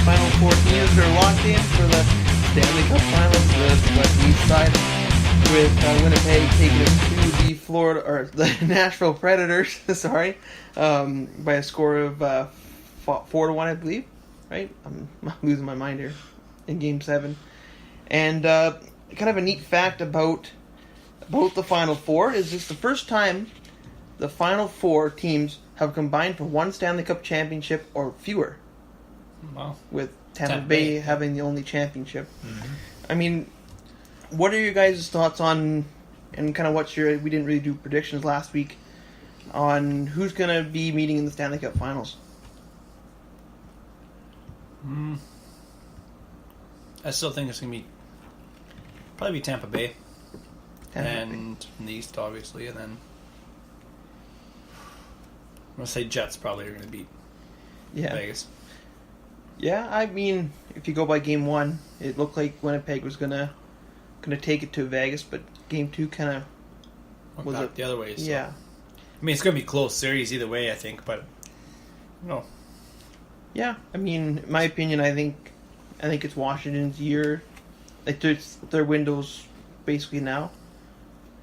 Final four teams are locked in for the Stanley Cup Finals. The East side with Winnipeg taking it to the the Nashville Predators. Sorry, by a score of 4-1, I believe. Right, I'm losing my mind here in Game 7. And kind of a neat fact about the Final Four is this the first time the Final Four teams have combined for one Stanley Cup championship or fewer. Wow. With Tampa Bay having the only championship. Mm-hmm. I mean, what are your guys' thoughts on, and kind of we didn't really do predictions last week, on who's going to be meeting in the Stanley Cup Finals? I still think it's going to probably be Tampa Bay. In the East, obviously, and then I'm going to say Jets probably are going to beat Vegas. Yeah, I mean, if you go by Game 1, it looked like Winnipeg was gonna take it to Vegas, but Game 2 kind of was the other way. So. Yeah, I mean, it's gonna be a close series either way, I think, but no. Yeah, I mean, in my opinion, I think it's Washington's year. Like their window's basically now,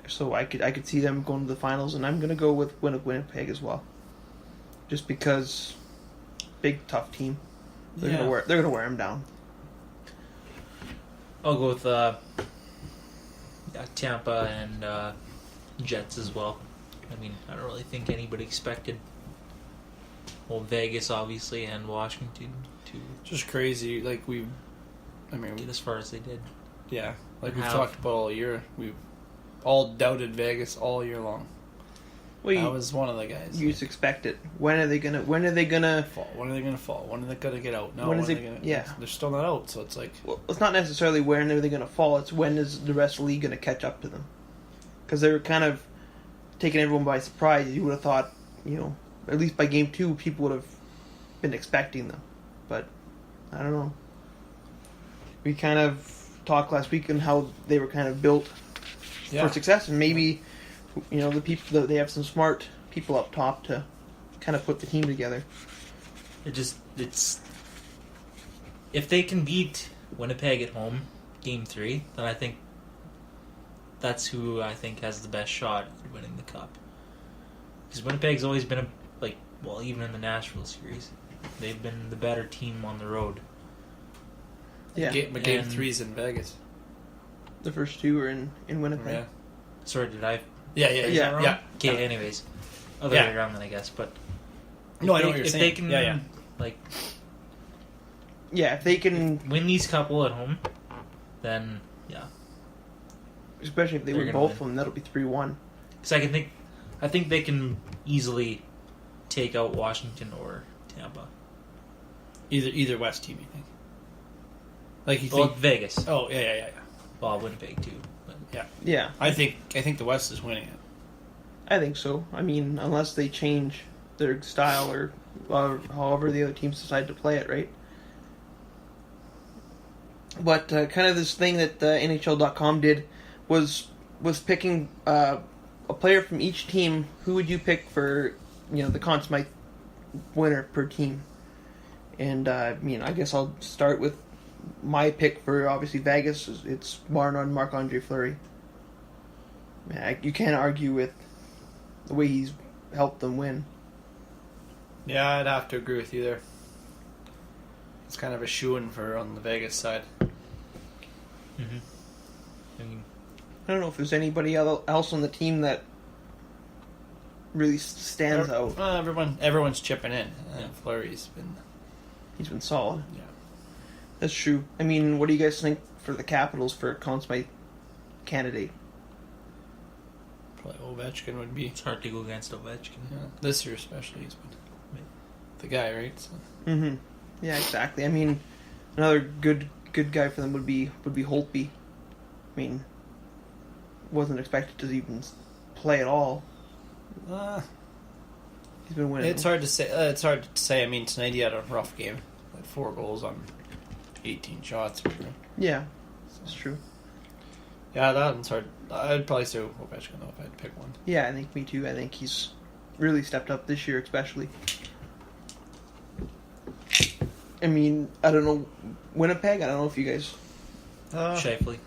so I could see them going to the finals, and I'm gonna go with Winnipeg as well, just because big tough team. They're gonna wear him down. I'll go with Tampa and Jets as well. I mean, I don't really think anybody expected Vegas, obviously, and Washington to just crazy. Like get as far as they did. Yeah, like we've talked about all year. We've all doubted Vegas all year long. Well, I was one of the guys. You just expect it. When are they gonna fall? When are they gonna fall? When are they gonna get out? No, when are they gonna? Yeah, they're still not out. So it's like, well, it's not necessarily when are they gonna fall. It's when is the rest of the league gonna catch up to them? Because they were kind of taking everyone by surprise. You would have thought, at least by Game 2, people would have been expecting them, but I don't know. We kind of talked last week on how they were kind of built for success, and maybe. The people they have some smart people up top to kind of put the team together. It's if they can beat Winnipeg at home, Game 3, then I think that's who I think has the best shot at winning the cup. Because Winnipeg's always been even in the Nashville series, they've been the better team on the road. Yeah, but Game 3's in Vegas. The first two are in Winnipeg. Yeah. Sorry, did I? Yeah. Okay, anyways. Other way around then, I guess. But no, I know what you're saying. If they can, if they can win these couple at home, then especially if they win both of them, that'll be 3-1. Because I think they can easily take out Washington or Tampa. Either West team, you think? Think Vegas. Oh yeah. Well, Winnipeg too. Yeah. I think the West is winning it. I think so. I mean, unless they change their style or however the other teams decide to play it, right? But kind of this thing that NHL.com did was picking a player from each team. Who would you pick for the Conn Smythe winner per team? And I guess I'll start with my pick for obviously Vegas. It's Marc-Andre Fleury. Man, you can't argue with the way he's helped them win. Yeah, I'd have to agree with you there. It's kind of a shoo-in on the Vegas side. Mm-hmm. I don't know if there's anybody else on the team that really stands out. Everyone's chipping in. Fleury's been solid. Yeah. That's true. I mean, what do you guys think for the Capitals for Conn Smythe candidate? Probably Ovechkin would be. It's hard to go against Ovechkin. Yeah. This year especially, he's been the guy, right? So. Mm-hmm. Yeah, exactly. I mean, another good guy for them would be Holtby. I mean, wasn't expected to even play at all. He's been winning. It's hard to say. I mean, tonight he had a rough game. Like 4 goals on 18 shots. Yeah, that's true. Yeah, that one's hard. I'd probably say Ovechkin though if I had to pick one. Yeah, I think me too. I think he's really stepped up this year, especially. I mean, I don't know. Winnipeg, I don't know if you guys... Scheifele.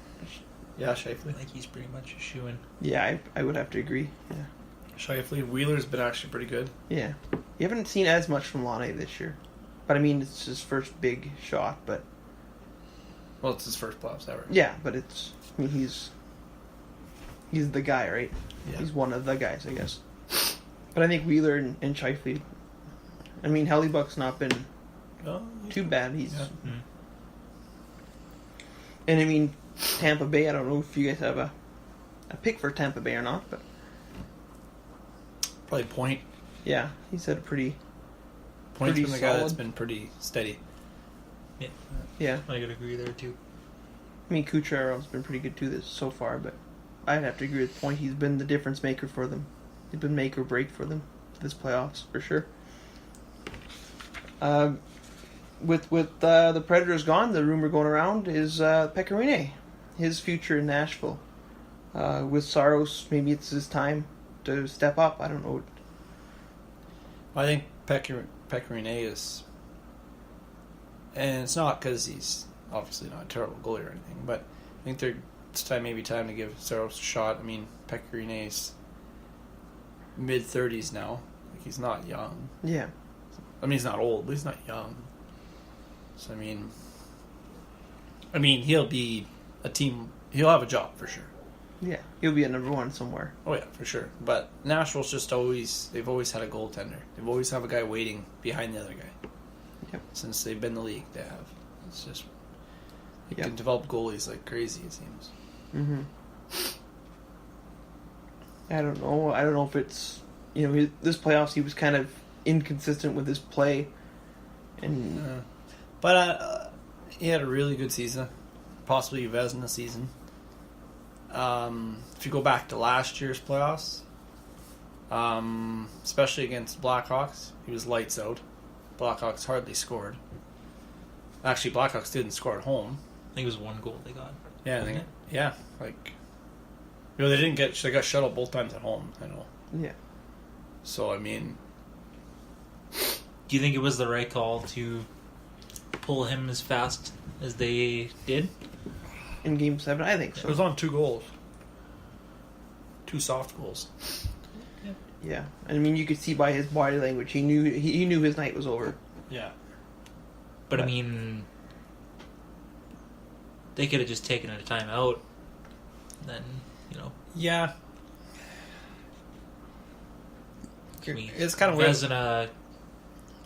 Yeah, Scheifele. I think he's pretty much a shoo-in. Yeah, I would have to agree. Yeah. Scheifele. Wheeler's been actually pretty good. Yeah. You haven't seen as much from Laine this year. But I mean, it's his first big shot, but... Well, it's his first playoffs ever. Yeah, but it's... I mean, he's the guy, right? Yeah. He's one of the guys, I guess. But I think Wheeler and Scheifele... I mean, Hellebuck's not been too bad. He's... Yeah. Mm. And I mean, Tampa Bay, I don't know if you guys have a pick for Tampa Bay or not, but... Probably Point. Yeah, he's had a pretty Point's been the guy solid. that's been pretty steady. Yeah. I could agree there too. I mean, Kucherov's been pretty good too so far, but I'd have to agree with Point. He's been the difference maker for them. He's been make or break for them this playoffs, for sure. With the Predators gone, the rumor going around is Pekka Rinne, his future in Nashville. With Saros, maybe it's his time to step up. I don't know. I think Pekka Rinne is... And it's not because he's obviously not a terrible goalie or anything, but I think it's time to give Saros a shot. I mean, Pekka Rinne's mid-30s now. Like, he's not young. Yeah. I mean, he's not old, but he's not young. So, I mean, he'll be he'll have a job for sure. Yeah, he'll be a number one somewhere. Oh, yeah, for sure. But Nashville's they've always had a goaltender. They've always have a guy waiting behind the other guy. Yep. Since they've been in the league, they have. It's just, they Yep. can develop goalies like crazy, it seems. Mm-hmm. I don't know if it's, this playoffs he was kind of inconsistent with his play. And But he had a really good season. Possibly Vezina season. If you go back to last year's playoffs, especially against Blackhawks, he was lights out. Blackhawks hardly scored. Actually, Blackhawks didn't score at home. I think it was one goal they got. Yeah, wasn't it? they didn't get. They got shut out both times at home. I know. yeah. So I mean, Do you think it was the right call to pull him as fast as they did? In Game 7, I think so. it was on 2 goals, 2 soft goals. Yeah, I mean, you could see by his body language, he knew his night was over. Yeah, But I mean, they could have just taken a timeout. Then, yeah. I mean, It's kind of weird. as a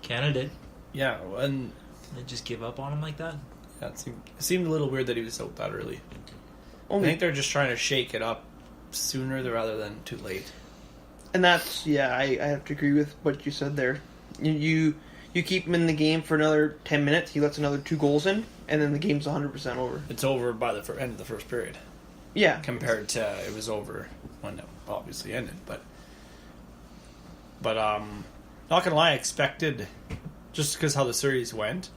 candidate, Yeah, and and just give up on him like that. yeah, it seemed a little weird that he was out that early. I Only, think they're just trying to shake it up sooner rather than too late. and that's I have to agree with what you said there. You keep him in the game for another 10 minutes, he lets another 2 goals in, and then the game's 100% over. It's over by the end of the first period. Yeah, Compared to it was over when it obviously ended, but not gonna lie, I expected, just because how the series went,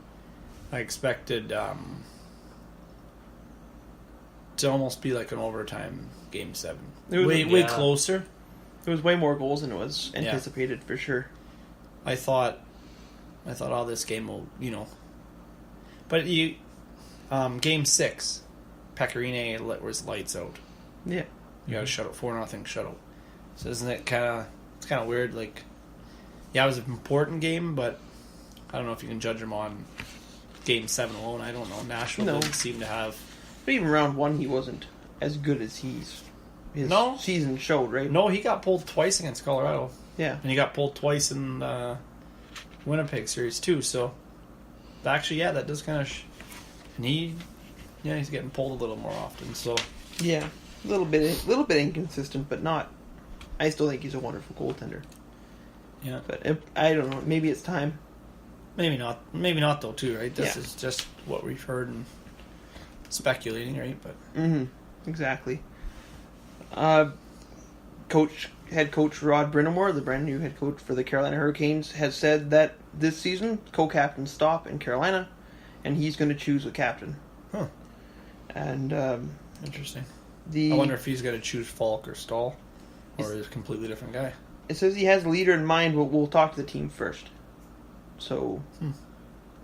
I expected to almost be like an overtime Game 7. It was- Way closer. it was way more goals than it was anticipated for sure. I thought, oh, this game will, But Game 6, Pekka Rinne was lights out. Yeah, You got a shutout, 4-0 shutout. So isn't it it's kind of weird, like, yeah, it was an important game, but I don't know if you can judge him on Game 7 alone. I don't know. Nashville didn't seem to have... but even round 1, he wasn't as good as his season showed, right? No, he got pulled twice against Colorado. Yeah, And he got pulled twice in the Winnipeg series, too, so... Actually, yeah, that does kind of... And he's getting pulled a little more often, so... yeah, a little bit inconsistent, but not. I still think he's a wonderful goaltender. Yeah. But I don't know. Maybe it's time. Maybe not, though, too, right? This Yeah. is just what we've heard and speculating, right? But Exactly. Head coach Rod Brind'Amour, the brand new head coach for the Carolina Hurricanes, has said that this season co-captains stop in Carolina, and he's going to choose a captain. Huh. And Interesting. I wonder if he's going to choose Falk or Stahl, or is a completely different guy. It says he has a leader in mind, but we'll talk to the team first. So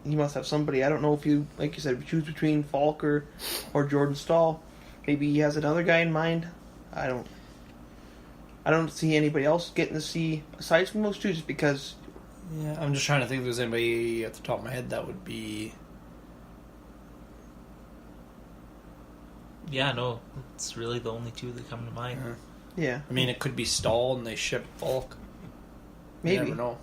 he must have somebody. I don't know if you, like you said, choose between Falk or Jordan Stahl. Maybe he has another guy in mind. I don't see anybody else getting to see aside from those two, just because. Yeah, I'm just trying to think if there's anybody at the top of my head that would be. Yeah, no, it's really the only two that come to mind. Yeah. I mean, it could be Stahl and they ship Falk. Maybe. You never know.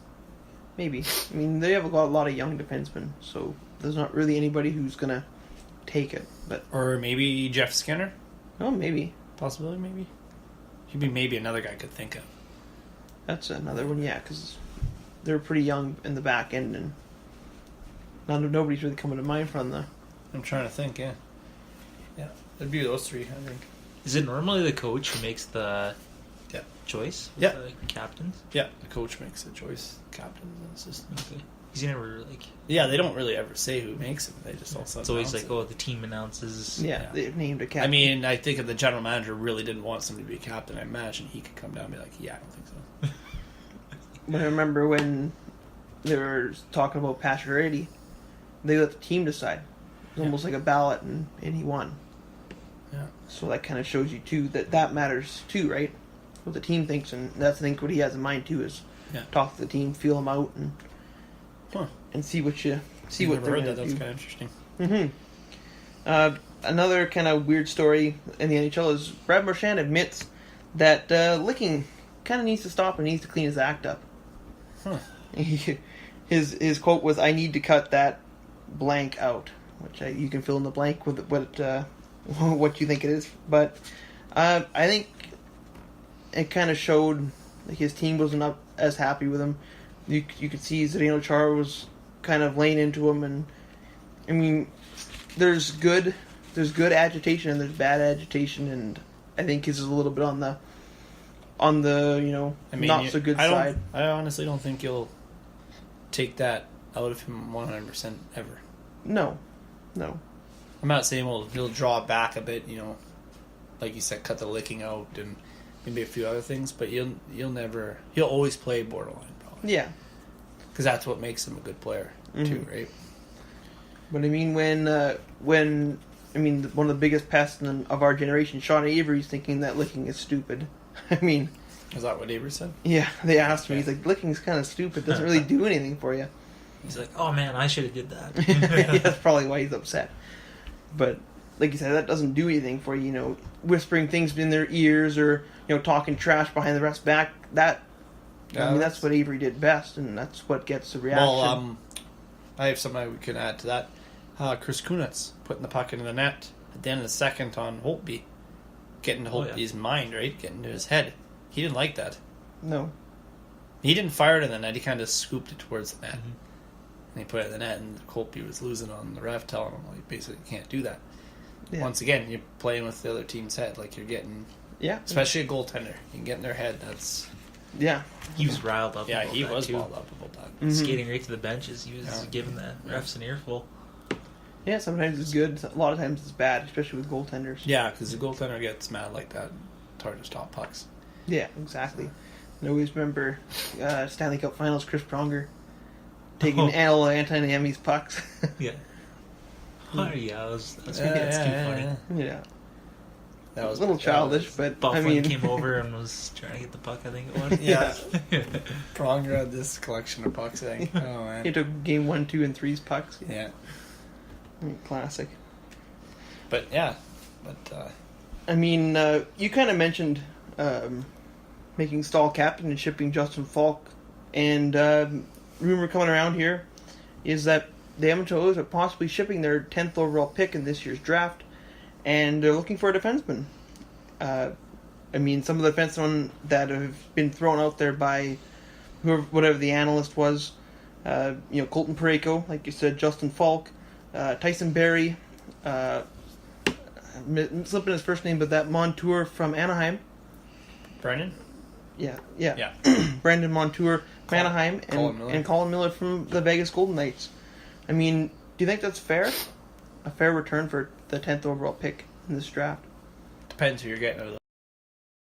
Maybe. I mean, they have a lot of young defensemen, so there's not really anybody who's going to take it. But Or maybe Jeff Skinner? oh, maybe. Possibility, maybe? He'd be maybe another guy I could think of. That's another one, yeah, because they're pretty young in the back end, and nobody's really coming to mind from the. I'm trying to think, yeah. Yeah, it'd be those three, I think. Is it normally the coach who makes the Yeah. choice? With Yeah. The captains? Yeah, the coach makes the choice, captains and assistants. Okay. He's never like. Yeah, they don't really ever say who makes it. They just all It's always like, oh, the team announces. Yeah, they've named a captain. I mean, I think if the general manager really didn't want somebody to be captain, I imagine he could come down and be like, yeah, I don't think so. But I remember when they were talking about Pacioretty, they let the team decide. It was almost like a ballot, and he won. Yeah. So that kind of shows you, too, that matters, too, right? What the team thinks, and that's, I think, what he has in mind, too, is talk to the team, feel them out, and see what they're Never heard going that. to That's do. kind of interesting. Mm-hmm. Another kind of weird story in the NHL is Brad Marchand admits that licking kind of needs to stop and needs to clean his act up. Huh. His quote was, "I need to cut that blank out," which you can fill in the blank with what you think it is. But I think it kind of showed like his team wasn't up as happy with him. You could see Zdeno Chara was kind of laying into him, and I mean, there's good agitation and there's bad agitation, and I think his is a little bit on the not so good side. I honestly don't think you'll take that out of him 100% ever. No. I'm not saying he'll draw back a bit, like you said, cut the licking out and maybe a few other things, but he'll always play borderline probably. Yeah. Because that's what makes him a good player too, right? But I mean, when one of the biggest pests of our generation, Sean Avery's thinking that licking is stupid. I mean, Is that what Avery said? yeah, they asked me. He's like, licking's kind of stupid. Doesn't really do anything for you. He's like, oh man, I should have did that. Yeah, that's probably why he's upset. But like you said, that doesn't do anything for you. Whispering things in their ears or talking trash behind the ref's back. That's what Avery did best, and that's what gets the reaction. Well, I have something we can add to that. Chris Kunitz putting the puck into the net at the end of the second on Holtby, getting to Holtby's mind, right? Getting to his head. He didn't like that. No. He didn't fire it in the net. He kind of scooped it towards the net. And he put it in the net, and Holtby was losing on the ref, telling him, well, you basically can't do that. Yeah. Once again, you're playing with the other team's head. Like, you're getting... Yeah. Especially a goaltender. You can get in their head. That's... Yeah. He was riled up. Yeah, about he that was too. riled up about that. Mhm. Skating right to the benches. He was giving the refs an earful. Yeah, sometimes it's good. A lot of times it's bad, especially with goaltenders. Yeah, because the goaltender gets mad like that. It's hard to stop pucks. Yeah, exactly. I always remember Stanley Cup Finals, Chris Pronger taking anti-Miami's pucks. Yeah. Oh, yeah, that's too funny. Yeah. That was a little childish, but Bufflin came over and was trying to get the puck, I think it was. Yeah. Pronger had this collection of pucks, I think. Oh, man. He took game 1, 2, and 3's pucks. Yeah. Classic. But, yeah. But, I mean, you kind of mentioned making Stahl captain and shipping Justin Falk. And rumor coming around here is that the Edmonton Oilers are possibly shipping their 10th overall pick in this year's draft. And they're looking for a defenseman. I mean, some of the defensemen that have been thrown out there by whatever the analyst was, Colton Parayko, like you said, Justin Falk, Tyson Barrie, I'm slipping his first name, but that Montour from Anaheim. Brendan? Yeah. Brandon Montour from Anaheim, and Colin Miller from the Vegas Golden Knights. I mean, do you think that's fair? A fair return for the 10th overall pick in this draft? Depends who you're getting out of